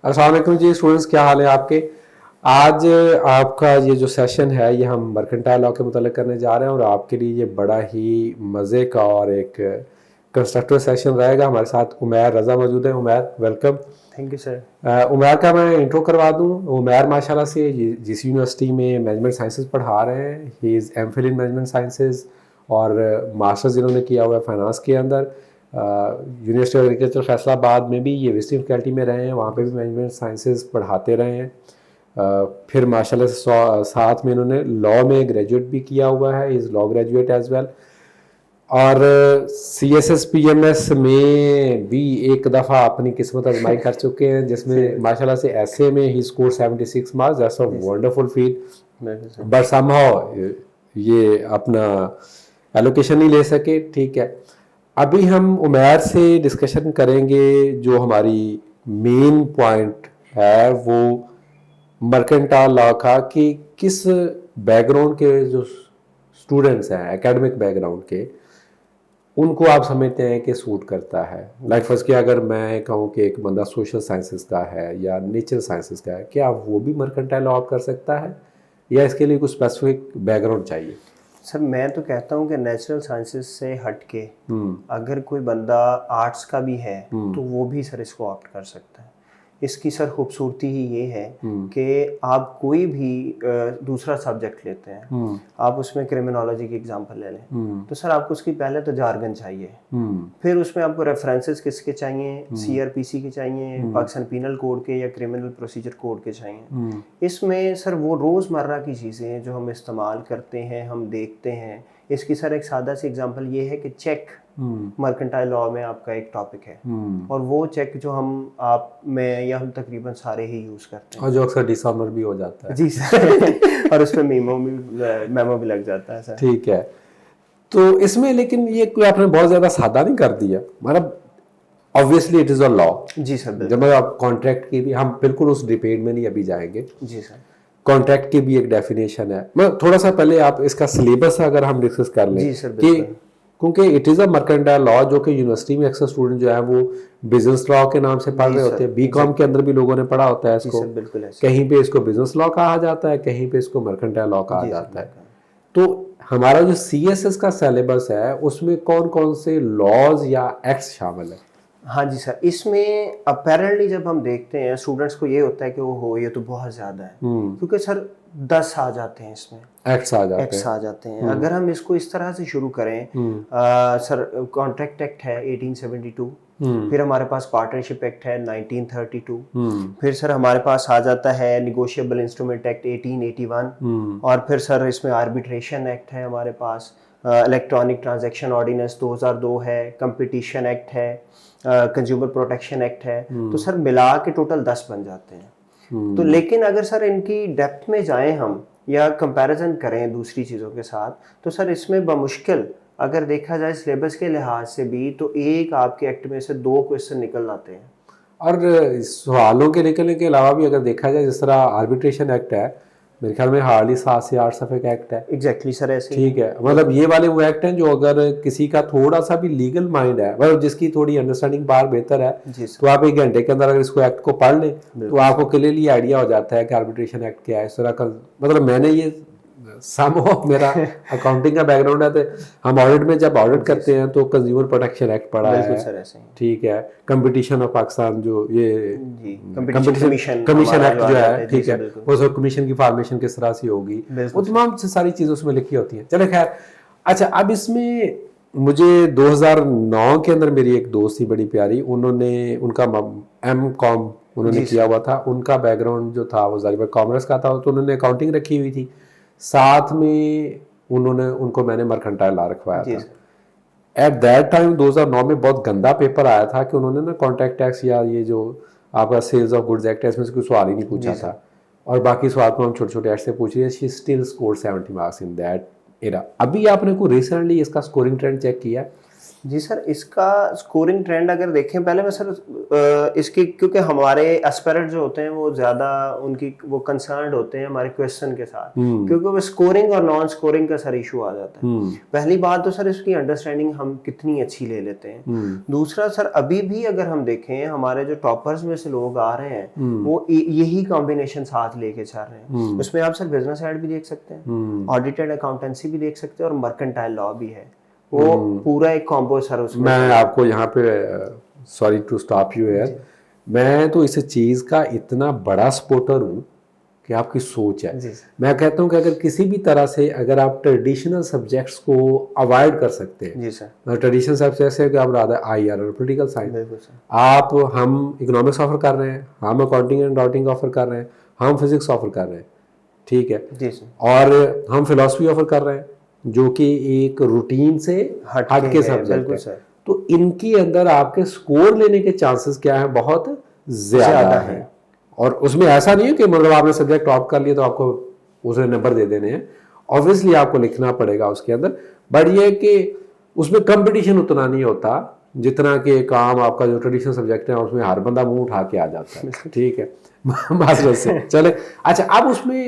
अस्सलाम वालेकुम जी स्टूडेंट्स, क्या हाल है आपके। आज आपका ये जो सेशन है ये हम मर्केंटाइल लॉ के मुतालिक करने जा रहे हैं और आपके लिए ये बड़ा ही मज़े का और एक कंस्ट्रक्टिव सेशन रहेगा। हमारे साथ उमैर रज़ा मौजूद है। Umair welcome. Thank you sir. Umair का मैं इंट्रो करवा दूं। उमैर माशाल्लाह से जिस यूनिवर्सिटी में मैनेजमेंट साइंसेज पढ़ा रहे हैं, he is MPhil in management sciences और मास्टर्स इन्होंने किया हुआ है फाइनेंस के अंदर। यूनिवर्सिटी ऑफ एग्रीकल्चर फैसलाबाद में भी ये विजिटिंग फैकल्टी में रहे हैं, वहाँ पे भी मैनेजमेंट साइंसेज पढ़ाते रहे हैं। फिर माशाल्लाह से साथ में इन्होंने लॉ में ग्रेजुएट भी किया हुआ है, is law graduate as well. और CSS-PMS में भी एक दफ़ा अपनी किस्मत आजमाई कर चुके हैं, जिसमें माशाल्लाह से ऐसे में ही score 76 marks. That's a wonderful feat. But somehow ये अपना एलोकेशन नहीं ले सके। ठीक है, अभी हम उमैर से डिस्कशन करेंगे। जो हमारी मेन पॉइंट है वो मर्केंटाइल लॉ का, कि किस बैकग्राउंड के जो स्टूडेंट्स हैं, एकेडमिक बैकग्राउंड के, उनको आप समझते हैं कि सूट करता है। लाइक फर्स्ट कि अगर मैं कहूँ कि एक बंदा सोशल साइंसेस का है या नेचर साइंसेस का है, क्या वो भी मर्केंटाइल लॉ कर सकता है या इसके लिए कुछ स्पेसिफिक बैकग्राउंड चाहिए? सर मैं तो कहता हूँ कि नेचुरल साइंसेस से हट के अगर कोई बंदा आर्ट्स का भी है तो वो भी सर इसको ऑप्ट कर सकता है। इसकी सर खूबसूरती ही ये है कि आप कोई भी दूसरा सब्जेक्ट लेते हैं, आप उसमें क्रिमिनोलॉजी की एग्जांपल ले लें तो सर आपको उसकी पहले तो जार्गन चाहिए, फिर उसमें आपको रेफरेंसेस किसके चाहिए, CRPC के चाहिए, पाकिस्तान पीनल कोड के या क्रिमिनल प्रोसीजर कोड के चाहिए। इसमें सर वो रोज़मर्रा की चीज़ें जो हम इस्तेमाल करते हैं, हम देखते हैं। इसकी सर एक सादा सी एग्जांपल ये है कि चेक मर्केंटाइल लॉ में आपका एक टॉपिक है और वो चेक जो मैं या हम तकरीबन सारे ही यूज़ करते हैं और जो अक्सर डिसऑनर भी हो जाता है। जी सर और उस पर मेमो भी लग जाता है सर। ठीक है, तो इसमें लेकिन ये कोई आपने बहुत ज़्यादा सादा नहीं कर दिया, मतलब obviously it is a law. जी सर, जब आप कॉन्ट्रैक्ट की भी, हम बिल्कुल उस डिबेट में नहीं अभी जाएंगे। जी सर। कॉन्ट्रैक्ट की भी एक डेफिनेशन है। मैं थोड़ा सा पहले आप इसका सिलेबस अगर हम डिस्कस कर लें जी सर, कि क्योंकि it is a mercantile law, जो कि यूनिवर्सिटी में अक्सर स्टूडेंट जो है वो बिजनेस लॉ के नाम से पढ़ रहे होते हैं। BCom के अंदर भी लोगों ने पढ़ा होता है इसको। बिल्कुल कहीं पे इसको बिजनेस लॉ कहा जाता है, कहीं पे इसको मर्केंटाइल लॉ कहा जाता है। तो हमारा जो CSS का सिलेबस है उसमें कौन कौन से लॉज या एक्ट्स शामिल है? हाँ जी सर, इसमें अपेरेंटली जब हम देखते हैं स्टूडेंट्स को ये होता है कि वो ये तो बहुत ज़्यादा है, क्योंकि सर 10 आ जाते हैं इसमें, एक्ट्स आ जाते हैं। अगर हम इसको इस तरह से शुरू करें, सर कॉन्ट्रैक्ट एक्ट है 1872, फिर हमारे पास पार्टनरशिप एक्ट है 1932, फिर सर हमारे पास आ जाता है निगोशिएबल इंस्ट्रूमेंट एक्ट 1881, और फिर सर इसमें आर्बिट्रेशन एक्ट है हमारे पास, इलेक्ट्रॉनिक ट्रांजैक्शन ऑर्डिनेंस 2002 है, कंपटीशन एक्ट है, कंज्यूमर प्रोटेक्शन एक्ट है। तो सर मिला के टोटल 10 बन जाते हैं। तो लेकिन अगर सर इनकी डेप्थ में जाएं हम या कंपैरिजन करें दूसरी चीज़ों के साथ, तो सर इसमें बमुश्किल अगर देखा जाए सिलेबस के लिहाज से भी तो एक आपके एक्ट में से 2 क्वेश्चन निकल आते हैं। और सवालों के निकलने के अलावा भी अगर देखा जाए, जिस तरह आर्बिट्रेशन एक्ट है, मेरे ख्याल में हार्डली 7 से 8 सफ़े का एक्ट है। एग्जैक्टली सर, ऐसे ठीक है, मतलब ये वाले वो एक्ट हैं जो अगर किसी का थोड़ा सा भी लीगल माइंड है, मतलब जिसकी थोड़ी अंडरस्टैंडिंग बाहर बेहतर है, तो आप 1 घंटे के अंदर अगर इसको एक्ट को पढ़ लें तो आपको क्लियरली आइडिया हो जाता है कि आर्बिट्रेशन एक्ट क्या है। इस तरह का, मतलब मैंने ये मेरा अकाउंटिंग का बैकग्राउंड है, तो हम ऑडिट में जब ऑडिट करते हैं तो कंज्यूमर प्रोटेक्शन एक्ट पढ़ा है सर, ऐसे ही। ठीक है, कंपटीशन ऑफ पाकिस्तान जो ये कंपटीशन कमीशन एक्ट जो है, ठीक है, वो कमीशन की फॉर्मेशन किस तरह से होगी, वो तमाम सारी चीज़ें उसमें लिखी होती हैं। चलो खैर, अच्छा अब इसमें मुझे 2009 के अंदर मेरी एक दोस्त थी बड़ी प्यारी, उन्होंने उनका MCom उन्होंने किया हुआ था। उनका बैकग्राउंड जो था वो ज़ाहिर कॉमर्स का था, तो उन्होंने अकाउंटिंग रखी हुई थी, साथ में उनको मैंने मर्केंटाइल लॉ रखवाया था। एट दैट टाइम 2009 में बहुत गंदा पेपर आया था कि उन्होंने ना कॉन्ट्रैक्ट टैक्स या ये जो आपका सेल्स ऑफ गुड्स एक्ट है इसमें से कोई सवाल ही नहीं पूछा था, और बाकी सवाल को हम छोटे छोटे एक्ट से पूछ रहे हैं। She still scored 70 marks in that era. अभी आपने को रिसेंटली इसका स्कोरिंग ट्रेंड चेक किया? जी सर, इसका स्कोरिंग ट्रेंड अगर देखें पहले मैं सर इसकी, क्योंकि हमारे एस्पिरेंट जो होते हैं वो ज़्यादा उनकी वो कंसर्न्ड होते हैं हमारे क्वेश्चन के साथ, क्योंकि वो स्कोरिंग और नॉन स्कोरिंग का सर इशू आ जाता है। पहली बात तो सर इसकी अंडरस्टैंडिंग हम कितनी अच्छी ले लेते हैं। दूसरा सर, अभी भी अगर हम देखें हमारे जो टॉपर्स में से लोग आ रहे हैं वो यही कॉम्बिनेशन साथ लेके चल रहे हैं। उसमें आप सर बिजनेस साइड भी देख सकते हैं, ऑडिटेड अकाउंटेंसी भी देख सकते हैं और मर्केंटाइल लॉ भी है। वो पूरा एक कॉम्बो सर उसमें। मैं आपको यहाँ पे सॉरी टू स्टॉप यू यार, मैं तो इस चीज़ का इतना बड़ा सपोर्टर हूँ कि आपकी सोच है। मैं कहता हूँ कि अगर किसी भी तरह से अगर आप ट्रेडिशनल सब्जेक्ट्स को अवॉइड कर सकते हैं, जी सर, ट्रेडिशनल सब्जेक्ट्स है कि आप राधा IR और पोलिटिकल साइंस, आप हम इकोनॉमिक्स ऑफर कर रहे हैं, हम अकाउंटिंग एंड ऑडिटिंग ऑफर कर रहे हैं, हम फिजिक्स ऑफर कर रहे हैं, ठीक है जी सर, और हम फिलॉसफी ऑफर कर रहे हैं जो कि एक रूटीन से हट के सब्जेक्ट है सर। तो इनके अंदर आपके स्कोर लेने के चांसेस क्या है, बहुत ज्यादा है। और उसमें ऐसा नहीं है कि मतलब आपने सब्जेक्ट टॉप कर लिया तो आपको उसे नंबर दे देने हैं, ऑब्वियसली आपको लिखना पड़ेगा उसके अंदर, बट ये कि उसमें कंपटीशन उतना नहीं होता जितना कि काम आपका जो ट्रेडिशनल सब्जेक्ट है उसमें हर बंदा मुंह उठा के आ जाता है, ठीक है मास्टर से चले। अच्छा, अब उसमें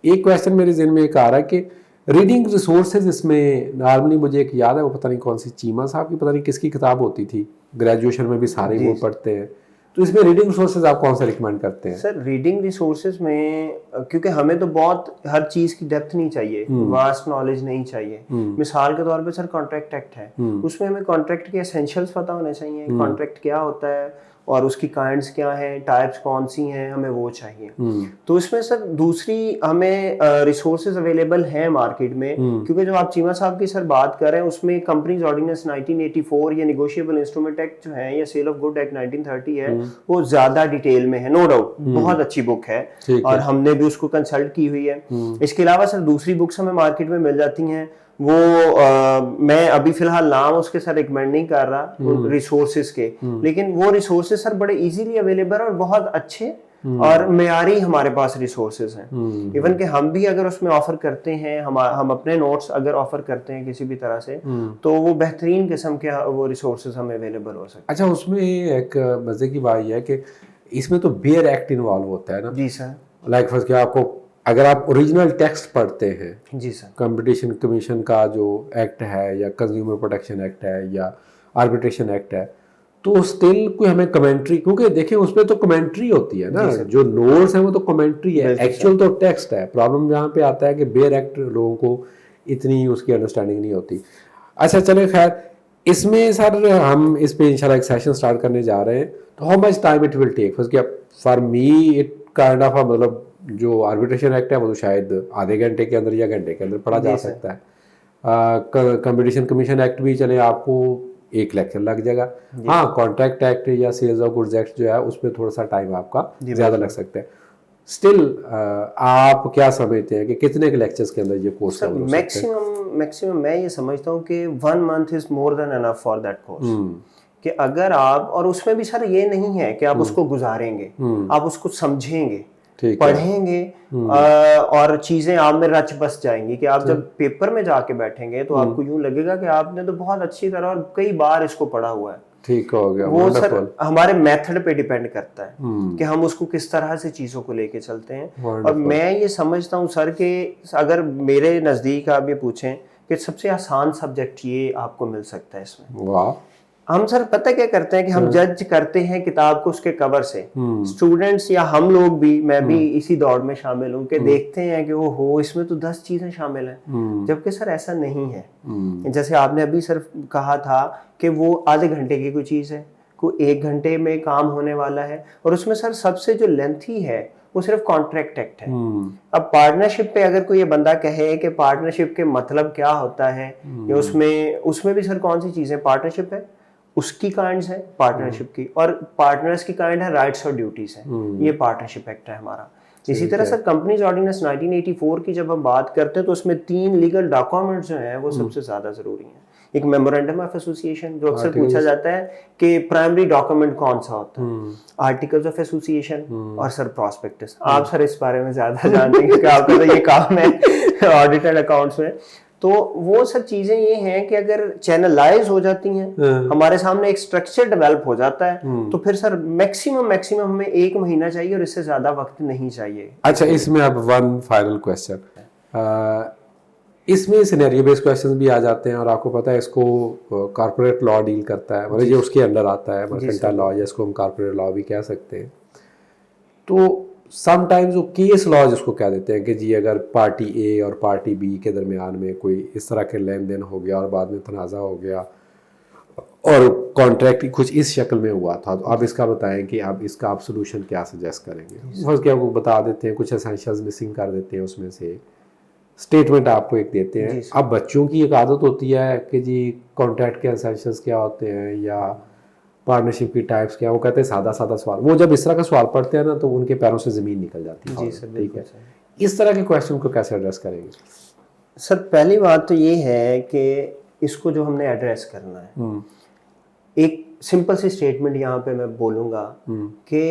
एक क्वेश्चन मेरे ज़हन में एक आ रहा है कि रीडिंग रिसोर्सेज, इसमें नॉर्मली मुझे एक याद है, वो पता नहीं कौन सी चीमा साहब की पता नहीं किसकी किताब होती थी, ग्रेजुएशन में भी सारे वो पढ़ते हैं, तो इसमें रीडिंग रिसोर्सेज आप कौन सा रिकमेंड करते हैं? सर रीडिंग रिसोर्सेज में क्योंकि हमें तो बहुत हर चीज़ की डेप्थ नहीं चाहिए, वास्ट नॉलेज नहीं चाहिए। मिसाल के तौर पे सर कॉन्ट्रैक्ट एक्ट है, उसमें हमें कॉन्ट्रैक्ट के एसेंशियल्स पता होने चाहिए, कॉन्ट्रैक्ट क्या होता है और उसकी काइंड्स क्या हैं, टाइप्स कौन सी हैं, हमें वो चाहिए। तो इसमें सर दूसरी हमें रिसोर्सेज अवेलेबल हैं मार्केट में, क्योंकि जो आप चीमा साहब की सर बात कर रहे हैं उसमें कंपनीज ऑर्डिनेंस 1984 या नेगोशिएबल इंस्ट्रूमेंट एक्ट जो है या सेल ऑफ गुड एक्ट 1930 है, वो ज्यादा डिटेल में है, नो डाउट बहुत अच्छी बुक है और हमने भी उसको कंसल्ट की हुई है। इसके अलावा सर दूसरी बुक्स हमें मार्केट में मिल जाती हैं, वो मैं अभी फिलहाल नाम उसके सर रिकमेंड नहीं कर रहा रिसोर्सेज के, लेकिन वो रिसोर्सेज सर बड़े इजीली अवेलेबल और बहुत अच्छे और मेयारी हमारे पास रिसोर्सेज हैं। इवन कि हम भी अगर उसमें ऑफर करते हैं, हम अपने नोट्स अगर ऑफर करते हैं किसी भी तरह से, तो वो बेहतरीन किस्म के वो रिसोर्सेज हमें अवेलेबल हो सकते हैं। अच्छा, उसमें एक मजे की बात यह है कि इसमें तो बेयर एक्ट इन्वॉल्व होता है ना? जी सर। लाइक फर्स्ट आपको अगर आप ओरिजिनल टेक्स्ट पढ़ते हैं, जी सर, कंपटीशन कमीशन का जो एक्ट है या कंज्यूमर प्रोटेक्शन एक्ट है या आर्बिट्रेशन एक्ट है, तो स्टिल कोई हमें कमेंट्री, क्योंकि देखिए उसमें तो कमेंट्री होती है ना, जो नोट्स हैं वो तो कमेंट्री है, एक्चुअल तो टेक्स्ट है। प्रॉब्लम जहाँ पे आता है कि बेयर एक्ट लोगों को इतनी उसकी अंडरस्टैंडिंग नहीं होती। अच्छा चले, खैर इसमें सर हम इस पे इंशाल्लाह एक सेशन स्टार्ट करने जा रहे हैं, तो how much time it will take? For me it kind of मतलब जो आर्बिट्रेशन एक्ट है वो तो शायद आधे घंटे के अंदर या घंटे के अंदर पढ़ा जा सकता है। कंपटीशन कमीशन एक्ट भी चले आपको एक लेक्चर लग जाएगा। हाँ, कॉन्ट्रैक्ट एक्ट या सेल्स ऑफ गुड्स एक्ट जो है उसमें थोड़ा सा टाइम आपका ज़्यादा लग सकता है। स्टिल आप क्या समझते हैं कि कितने के लेक्चर्स के अंदर ये कोर्स कवर हो सकता है? मैक्सिमम मैं ये समझता हूँ कि 1 month is more than enough for that course. कि अगर आप, और उसमें भी सर ये नहीं है कि आप उसको गुजारेंगे, आप उसको समझेंगे, पढ़ेंगे और चीजें आप में रच बस जाएंगी कि आप जब पेपर में जाके बैठेंगे तो आपको यूं लगेगा कि आपने तो बहुत अच्छी तरह और कई बार इसको पढ़ा हुआ है। ठीक हो गया। वो सर हमारे मेथड पे डिपेंड करता है कि हम उसको किस तरह से चीजों को लेके चलते हैं। और मैं ये समझता हूँ सर कि अगर मेरे नजदीक आप ये पूछें कि सबसे आसान सब्जेक्ट ये आपको मिल सकता है इसमें। वाह। हम सर पता क्या करते हैं कि हम जज करते हैं किताब को उसके कवर से। स्टूडेंट्स या हम लोग भी, मैं भी इसी दौड़ में शामिल हूँ कि देखते हैं कि ओहो इसमें तो 10 चीजें शामिल हैं, जबकि सर ऐसा नहीं है। जैसे आपने अभी सर कहा था कि वो आधे घंटे की कोई चीज़ है, कोई 1 घंटे में काम होने वाला है, और उसमें सर सबसे जो लेंथी है वो सिर्फ कॉन्ट्रैक्ट एक्ट है। अब पार्टनरशिप पे अगर कोई ये बंदा कहे कि पार्टनरशिप के मतलब क्या होता है, या उसमें भी सर कौन सी चीज़ें पार्टनरशिप है, उसकी काइंड्स है पार्टनरशिप की, और पार्टनर्स की काइंड है राइट्स और ड्यूटीज है। ये पार्टनरशिप एक्ट है हमारा। इसी तरह सर कंपनीज ऑर्डिनेंस 1984 की जब हम बात करते हैं तो उसमें 3 लीगल डॉक्यूमेंट्स जो हैं वो सबसे ज्यादा जरूरी हैं। एक मेमोरेंडम ऑफ एसोसिएशन, जो अक्सर पूछा जाता है कि प्राइमरी डॉक्यूमेंट कौन सा होता है, आर्टिकल्स ऑफ एसोसिएशन, और सर प्रॉस्पेक्टस। आप सर इस बारे में ज्यादा जानते हैं क्योंकि आपका तो ये काम है ऑडिटेड अकाउंट्स में। तो वो सब चीजें ये हैं कि अगर चैनलाइज हो जाती हैं, हमारे सामने एक स्ट्रक्चर डेवलप हो जाता है, तो फिर सर मैक्सिमम हमें 1 महीना चाहिए और इससे ज्यादा वक्त नहीं चाहिए। अच्छा, इसमें अब वन फाइनल क्वेश्चन, इसमें सिनेरियो बेस्ड क्वेश्चंस भी आ जाते हैं और आपको पता है इसको कॉर्पोरेट लॉ डील करता है, मतलब ये उसके अंडर आता है, मर्केंटाइल लॉ, या इसको हम कॉर्पोरेट लॉ भी कह सकते हैं। तो समटाइम्स वो केस लॉ जिसको कह देते हैं कि जी अगर पार्टी ए और पार्टी बी के दरमियान में कोई इस तरह के लेन देन हो गया और बाद में तनाज़ा हो गया और कॉन्ट्रैक्ट कुछ इस शक्ल में हुआ था, तो आप इसका बताएं कि आप इसका आप सोल्यूशन क्या सजेस्ट करेंगे। फर्स्ट क्या आपको बता देते हैं, कुछ एसेंशियल्स मिसिंग कर देते हैं, उसमें से स्टेटमेंट आपको एक देते हैं। अब बच्चों की एक आदत होती है कि जी कॉन्ट्रैक्ट के एसेंशियल्स क्या होते हैं या पार्टनरशिप की टाइप्स क्या, वो कहते हैं सादा सादा सवाल। वो जब इस तरह का सवाल पढ़ते हैं ना तो उनके पैरों से ज़मीन निकल जाती है। जी सर, ठीक है, इस तरह के क्वेश्चन को कैसे एड्रेस करेंगे? सर पहली बात तो ये है कि इसको जो हमने एड्रेस करना है, एक सिंपल सी स्टेटमेंट यहाँ पे मैं बोलूँगा कि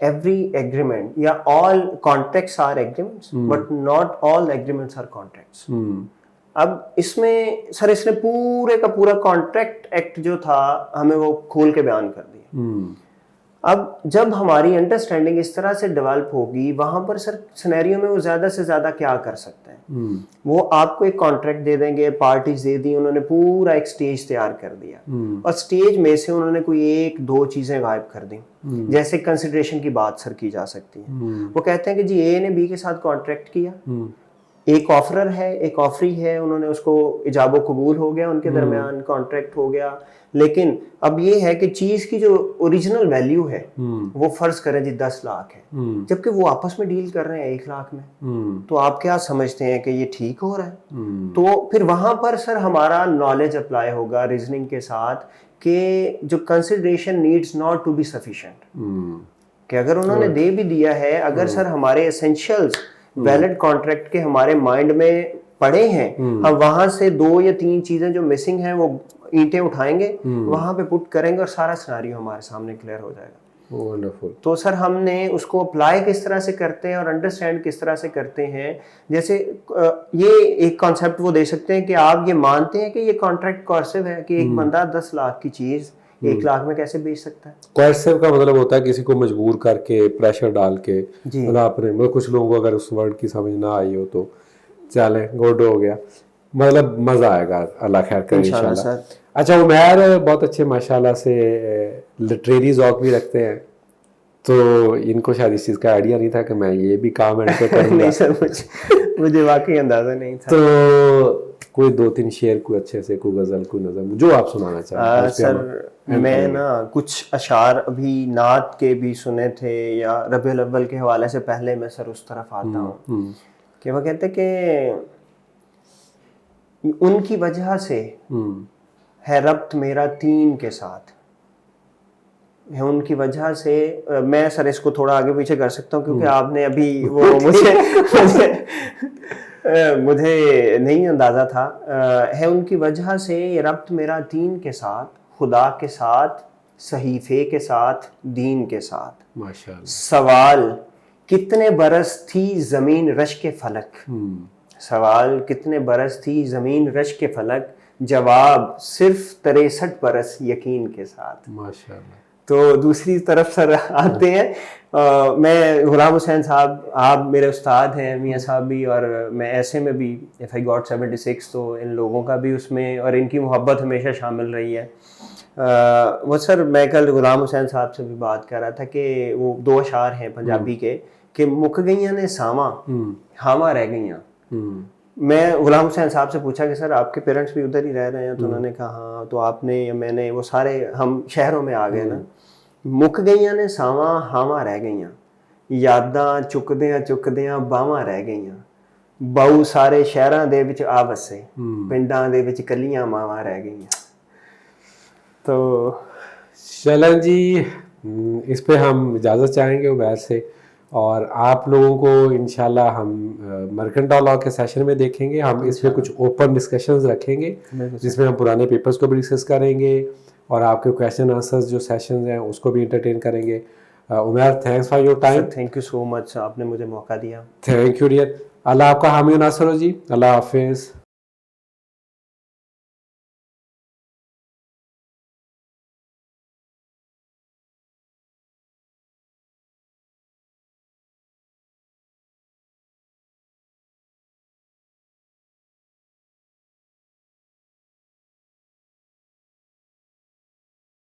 एवरी एग्रीमेंट या all contracts are agreements but not all agreements are contracts. अब इसमें सर इसने पूरे का पूरा कॉन्ट्रैक्ट एक्ट जो था हमें वो खोल के बयान कर दिया। अब जब हमारी अंडरस्टैंडिंग इस तरह से डेवलप होगी, वहां पर सर सिनेरियो में वो ज्यादा से ज्यादा क्या कर सकते हैं, वो आपको एक कॉन्ट्रैक्ट दे देंगे, पार्टीज दे दी, उन्होंने पूरा एक स्टेज तैयार कर दिया और स्टेज में से उन्होंने कोई 1-2 चीजें गायब कर दी। जैसे कंसिडरेशन की बात सर की जा सकती है। वो कहते हैं कि जी ए ने बी के साथ कॉन्ट्रैक्ट किया, एक ऑफरर है एक ऑफरी है, उन्होंने उसको इजाबो कबूल हो गया, उनके दरमियान कॉन्ट्रैक्ट हो गया। लेकिन अब ये है कि चीज की जो ओरिजिनल वैल्यू है वो फर्ज करें जी 10 लाख है, जबकि वो आपस में डील कर रहे हैं 1 लाख में। तो आप क्या समझते हैं कि ये ठीक हो रहा है? तो फिर वहां पर सर हमारा नॉलेज अप्लाई होगा रीजनिंग के साथ कि जो consideration needs not to be sufficient, कि अगर उन्होंने दे भी दिया है, अगर सर हमारे एसेंशियल्स वैलिड कॉन्ट्रैक्ट के हमारे माइंड में पड़े हैं, हम वहां से 2 या 3 चीजें जो मिसिंग हैं वो ईंटें उठाएंगे, वहां पे पुट करेंगे और सारा सिनेरियो हमारे सामने क्लियर हो जाएगा। वंडरफुल। तो सर हमने उसको अप्लाई किस तरह से करते हैं और अंडरस्टैंड किस तरह से करते हैं, जैसे ये एक कॉन्सेप्ट वो दे सकते हैं कि आप ये मानते हैं कि ये कॉन्ट्रैक्ट कॉर्सिव है कि एक बंदा 10 लाख की चीज 1 लाख में कैसे बेच सकता है। कोएर्सिव का मतलब होता है किसी को मजबूर करके, प्रेशर डाल के, मतलब आपने, मतलब कुछ लोगों को अगर उस वर्ड की समझ ना आई हो तो चले गुड हो गया, मतलब मजा आएगा, अल्लाह खैर करे इंशाल्लाह। अच्छा, उमैर बहुत अच्छे माशाल्लाह से लिटरेरी ज़ौक़ भी रखते हैं, तो इनको शायद इस चीज़ का आइडिया नहीं था कि मैं ये भी काम एंड पे करूँगा। नहीं सर, मुझे वाकई अंदाजा नहीं था। तो कोई 2-3 शेर कोई अच्छे से, कोई गज़ल, कोई नज़म जो आप सुनाना चाहें। सर मैं ना कुछ अशार अभी नात के भी सुने थे या रबीउल अव्वल के हवाले से, पहले मैं सर उस तरफ आता हूँ कि वो कहते कि उनकी वजह से है रब्त मेरा 3 के साथ, है उनकी वजह से। मैं सर इसको थोड़ा आगे पीछे कर सकता हूँ क्योंकि आपने अभी वो मुझे नहीं अंदाजा था। है उनकी वजह से ये रब्त मेरा 3 के साथ, खुदा के साथ, सहीफे के साथ, दीन के साथ। माशाल्लाह। सवाल कितने बरस थी जमीन रश के फलक, सवाल कितने बरस थी जमीन रश के फलक, जवाब सिर्फ 63 बरस यकीन के साथ। माशाल्लाह। तो दूसरी तरफ सर आते हैं, मैं गुलाम हुसैन साहब, आप मेरे उस्ताद हैं, मियाँ साहब भी, और मैं ऐसे में भी इफ़ आई गॉट 76, तो इन लोगों का भी उसमें और इनकी मोहब्बत हमेशा शामिल रही है। वो सर मैं कल गुलाम हुसैन साहब से भी बात कर रहा था कि वो 2 अशार हैं पंजाबी के कि मुक गईयां ने सावां हावां रह गईयां। मैं गुलाम हुसैन साहब से पूछा कि सर आपके पेरेंट्स भी उधर ही रह रहे हैं, तो उन्होंने कहा हाँ, तो आपने या मैंने, वो सारे हम शहरों में आ गए ना। मुक गईयां ने सावां हावां रह गईयां, यादां चुकदियां बावां रह गईयां, बाऊ सारे शहरां दे विच आ वसे, पिंडां दे विच कलियां मावां रह गईयां। तो चलन जी, इस पे हम इजाज़त चाहेंगे उमैर से, और आप लोगों को इंशाल्लाह हम मर्केंटाइल लॉ के सेशन में देखेंगे। हम इस पे कुछ ओपन डिस्कशंस रखेंगे जिसमें हम पुराने पेपर्स को भी डिस्कस करेंगे और आपके क्वेश्चन आंसर्स जो सेशंस हैं उसको भी इंटरटेन करेंगे। Umair, thanks for your time. Thank you so much, आपने मुझे मौका दिया। Thank you dear. अल्लाह आपका हामी नासर हो जी। अल्लाह हाफिज़।